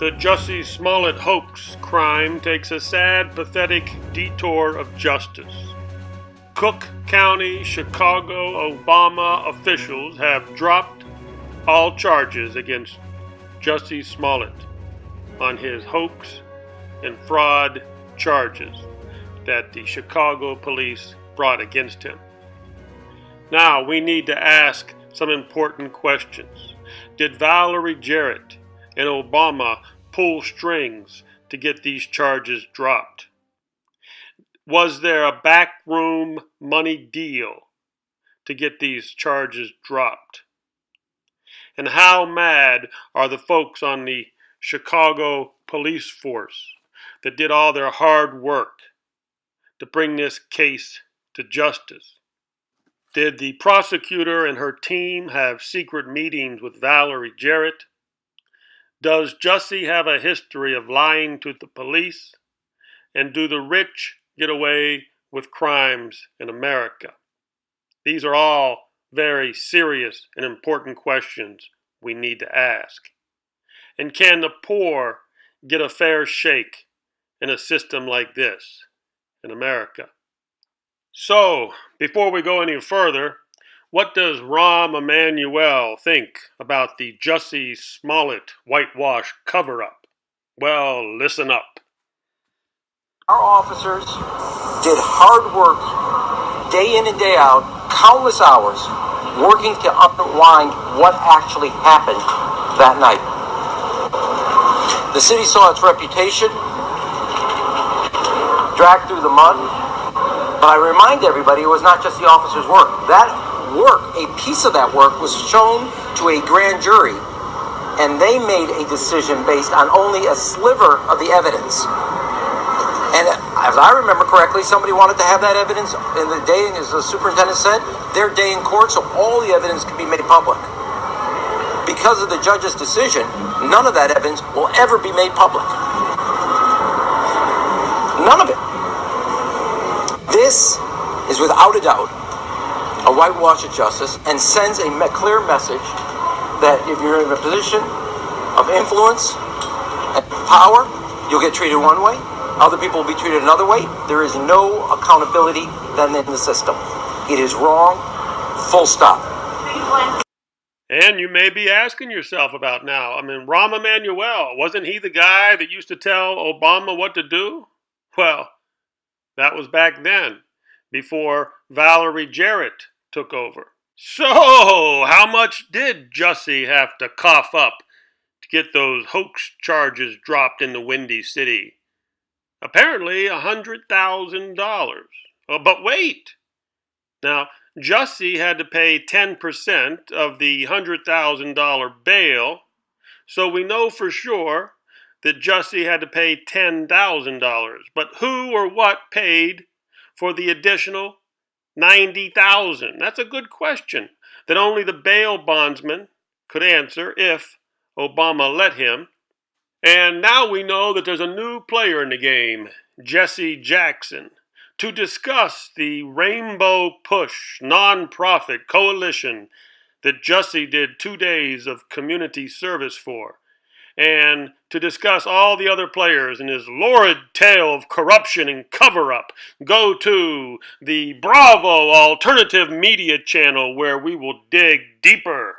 The Jussie Smollett hoax crime takes a sad, pathetic detour of justice. Cook County, Chicago Obama officials have dropped all charges against Jussie Smollett on his hoax and fraud charges that the Chicago police brought against him. Now we need to ask some important questions. Did Valerie Jarrett and Obama pull strings to get these charges dropped? Was there a backroom money deal to get these charges dropped? And how mad are the folks on the Chicago police force that did all their hard work to bring this case to justice? Did the prosecutor and her team have secret meetings with Valerie Jarrett? Does Jussie have a history of lying to the police? And do the rich get away with crimes in America? These are all very serious and important questions we need to ask. And can the poor get a fair shake in a system like this in America? So, before we go any further, what does Rahm Emanuel think about the Jussie Smollett whitewash cover-up? Well, listen up. Our officers did hard work, day in and day out, countless hours, working to unwind what actually happened that night. The city saw its reputation dragged through the mud, but I remind everybody it was not just the officers' work. That work, a piece of that work, was shown to a grand jury, and they made a decision based on only a sliver of the evidence. And if I remember correctly, somebody wanted to have that evidence in the day, as the superintendent said, their day in court, so all the evidence could be made public. Because of the judge's decision, none of that evidence will ever be made public. None of it. This is without a doubt a whitewash of justice, and sends a clear message that if you're in a position of influence and power, you'll get treated one way, other people will be treated another way. There is no accountability then in the system. It is wrong, full stop. And you may be asking yourself about now, Rahm Emanuel, wasn't he the guy that used to tell Obama what to do? Well, that was back then, before Valerie Jarrett took over. So, how much did Jussie have to cough up to get those hoax charges dropped in the Windy City? Apparently $100,000. But wait! Now, Jussie had to pay 10% of the $100,000 bail, so we know for sure that Jussie had to pay $10,000. But who or what paid for the additional $90,000? That's a good question that only the bail bondsman could answer if Obama let him. And now we know that there's a new player in the game, Jesse Jackson, to discuss the Rainbow Push nonprofit coalition that Jussie did 2 days of community service for, and to discuss all the other players in his lurid tale of corruption and cover-up. Go to the Bravo Alternative Media channel where we will dig deeper.